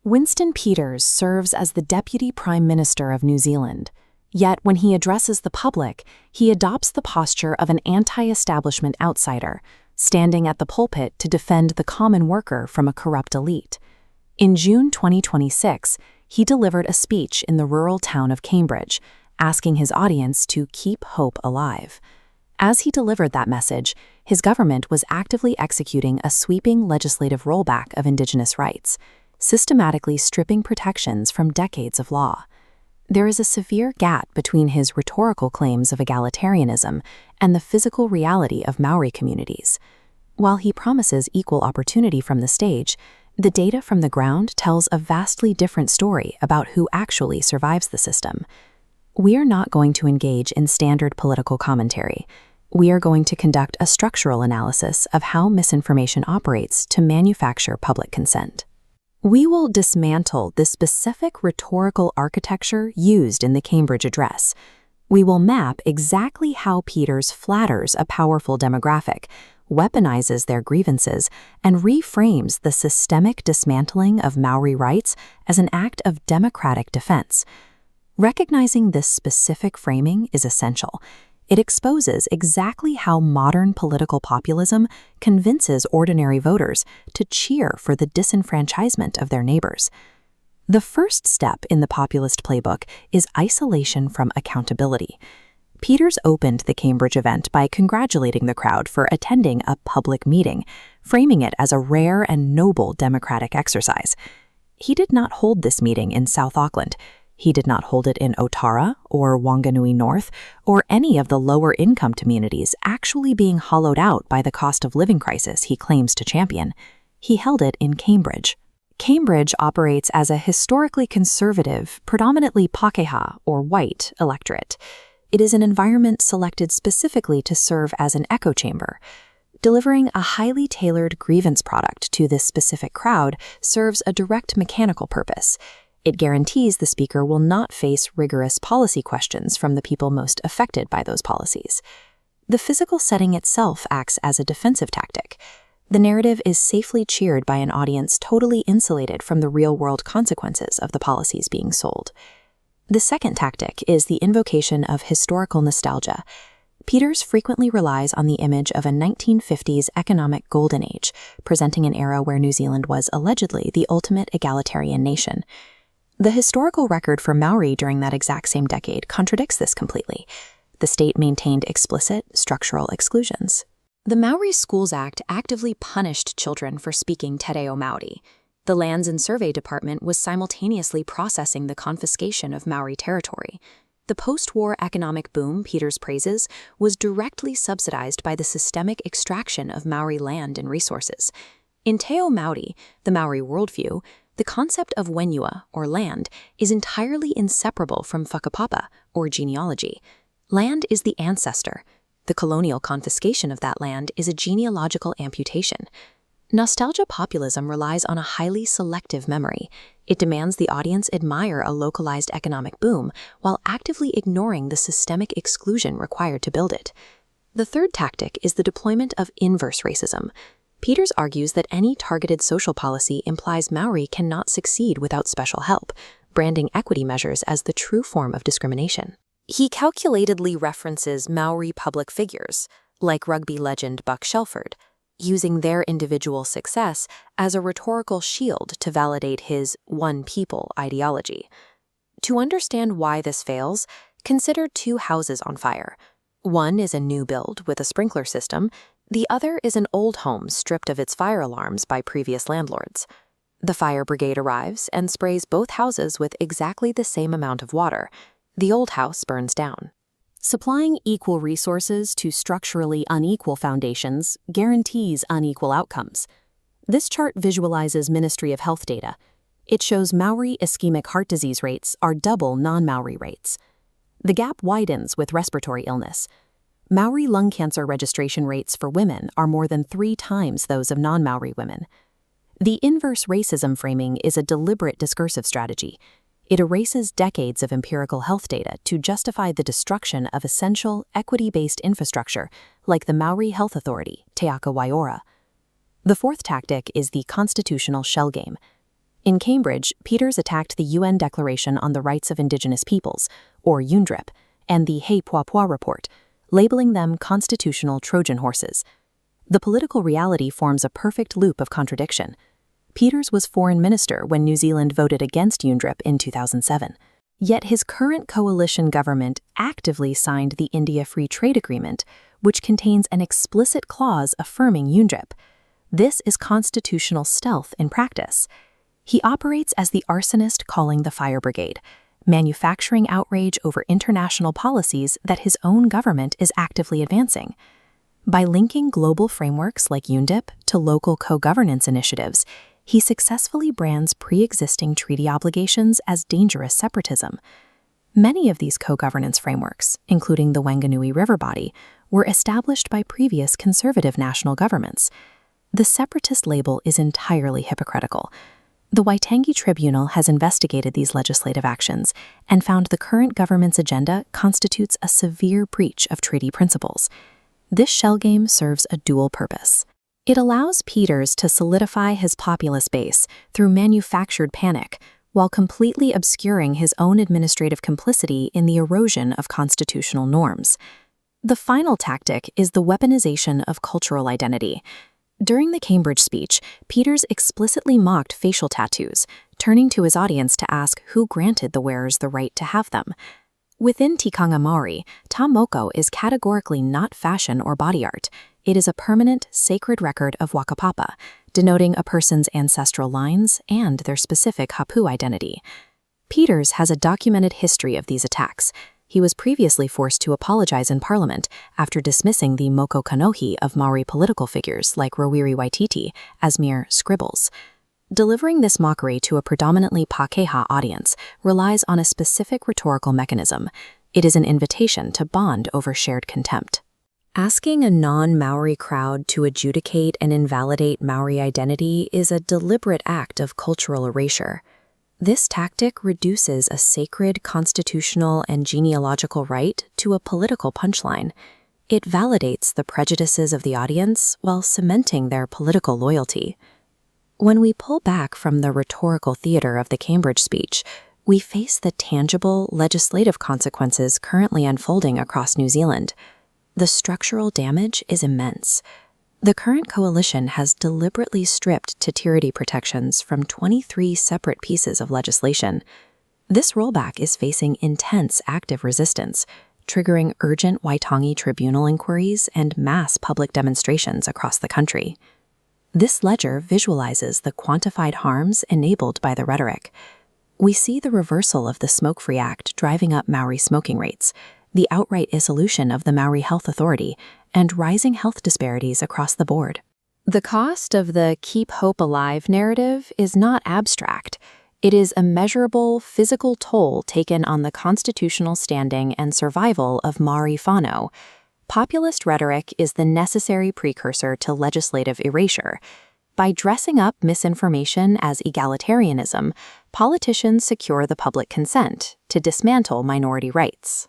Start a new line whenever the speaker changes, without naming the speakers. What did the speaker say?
Winston Peters serves as the Deputy Prime Minister of New Zealand. Yet when he addresses the public, he adopts the posture of an anti-establishment outsider, standing at the pulpit to defend the common worker from a corrupt elite. In June 2026, he delivered a speech in the rural town of Cambridge, asking his audience to keep hope alive. As he delivered that message, his government was actively executing a sweeping legislative rollback of Indigenous rights, systematically stripping protections from decades of law. There is a severe gap between his rhetorical claims of egalitarianism and the physical reality of Maori communities. While he promises equal opportunity from the stage, the data from the ground tells a vastly different story about who actually survives the system. We are not going to engage in standard political commentary. We are going to conduct a structural analysis of how misinformation operates to manufacture public consent. We will dismantle the specific rhetorical architecture used in the Cambridge Address. We will map exactly how Peters flatters a powerful demographic, weaponizes their grievances, and reframes the systemic dismantling of Maori rights as an act of democratic defense. Recognizing this specific framing is essential. It exposes exactly how modern political populism convinces ordinary voters to cheer for the disenfranchisement of their neighbors. The first step in the populist playbook is isolation from accountability. Peters opened the Cambridge event by congratulating the crowd for attending a public meeting, framing it as a rare and noble democratic exercise. He did not hold this meeting in South Auckland. He did not hold it in Otara or Wanganui North or any of the lower-income communities actually being hollowed out by the cost of living crisis he claims to champion. He held it in Cambridge. Cambridge operates as a historically conservative, predominantly Pākehā or white electorate. It is an environment selected specifically to serve as an echo chamber. Delivering a highly tailored grievance product to this specific crowd serves a direct mechanical purpose. It guarantees the speaker will not face rigorous policy questions from the people most affected by those policies. The physical setting itself acts as a defensive tactic. The narrative is safely cheered by an audience totally insulated from the real-world consequences of the policies being sold. The second tactic is the invocation of historical nostalgia. Peters frequently relies on the image of a 1950s economic golden age, presenting an era where New Zealand was allegedly the ultimate egalitarian nation. The historical record for Maori during that exact same decade contradicts this completely. The state maintained explicit, structural exclusions. The Maori Schools Act actively punished children for speaking Te Reo Māori. The Lands and Survey Department was simultaneously processing the confiscation of Maori territory. The post-war economic boom Peters praises was directly subsidized by the systemic extraction of Maori land and resources. In Te Ao Māori, the Maori worldview, the concept of wenua, or land, is entirely inseparable from whakapapa, or genealogy. Land is the ancestor. The colonial confiscation of that land is a genealogical amputation. Nostalgia populism relies on a highly selective memory. It demands the audience admire a localized economic boom while actively ignoring the systemic exclusion required to build it. The third tactic is the deployment of inverse racism. Peters argues that any targeted social policy implies Maori cannot succeed without special help, branding equity measures as the true form of discrimination. He calculatedly references Maori public figures, like rugby legend Buck Shelford, using their individual success as a rhetorical shield to validate his one people ideology. To understand why this fails, consider two houses on fire. One is a new build with a sprinkler system. The other is an old home stripped of its fire alarms by previous landlords. The fire brigade arrives and sprays both houses with exactly the same amount of water. The old house burns down. Supplying equal resources to structurally unequal foundations guarantees unequal outcomes. This chart visualizes Ministry of Health data. It shows Maori ischemic heart disease rates are double non-Maori rates. The gap widens with respiratory illness. Maori lung cancer registration rates for women are more than 3 times those of non-Maori women. The inverse racism framing is a deliberate discursive strategy. It erases decades of empirical health data to justify the destruction of essential, equity-based infrastructure like the Maori Health Authority, Te Aka Waiora. The fourth tactic is the constitutional shell game. In Cambridge, Peters attacked the UN Declaration on the Rights of Indigenous Peoples, or UNDRIP, and the Hey Pua Pua Report, labeling them constitutional Trojan horses. The political reality forms a perfect loop of contradiction. Peters was foreign minister when New Zealand voted against UNDRIP in 2007. Yet his current coalition government actively signed the India Free Trade Agreement, which contains an explicit clause affirming UNDRIP. This is constitutional stealth in practice. He operates as the arsonist calling the fire brigade, manufacturing outrage over international policies that his own government is actively advancing. By linking global frameworks like UNDIP to local co-governance initiatives, he successfully brands pre-existing treaty obligations as dangerous separatism. Many of these co-governance frameworks, including the Wanganui River Body, were established by previous conservative national governments. The separatist label is entirely hypocritical. The Waitangi Tribunal has investigated these legislative actions and found the current government's agenda constitutes a severe breach of treaty principles. This shell game serves a dual purpose. It allows Peters to solidify his populist base through manufactured panic, while completely obscuring his own administrative complicity in the erosion of constitutional norms. The final tactic is the weaponization of cultural identity. During the Cambridge speech, Peters explicitly mocked facial tattoos, turning to his audience to ask who granted the wearers the right to have them. Within Tikanga Maori, tā moko is categorically not fashion or body art. It is a permanent, sacred record of whakapapa, denoting a person's ancestral lines and their specific hapu identity. Peters has a documented history of these attacks. He was previously forced to apologize in Parliament after dismissing the moko kanohi of Maori political figures like Rawiri Whāiti as mere scribbles. Delivering this mockery to a predominantly Pākehā audience relies on a specific rhetorical mechanism. It is an invitation to bond over shared contempt. Asking a non-Maori crowd to adjudicate and invalidate Maori identity is a deliberate act of cultural erasure. This tactic reduces a sacred constitutional and genealogical right to a political punchline. It validates the prejudices of the audience while cementing their political loyalty. When we pull back from the rhetorical theater of the Cambridge speech, we face the tangible legislative consequences currently unfolding across New Zealand. The structural damage is immense. The current coalition has deliberately stripped tityrity protections from 23 separate pieces of legislation. This rollback is facing intense active resistance, triggering urgent Waitangi tribunal inquiries and mass public demonstrations across the country. This ledger visualizes the quantified harms enabled by the rhetoric. We see the reversal of the Smoke-Free Act driving up Maori smoking rates, the outright dissolution of the Maori Health Authority, and rising health disparities across the board. The cost of the Keep Hope Alive narrative is not abstract. It is a measurable physical toll taken on the constitutional standing and survival of Maori whānau. Populist rhetoric is the necessary precursor to legislative erasure. By dressing up misinformation as egalitarianism, politicians secure the public consent to dismantle minority rights.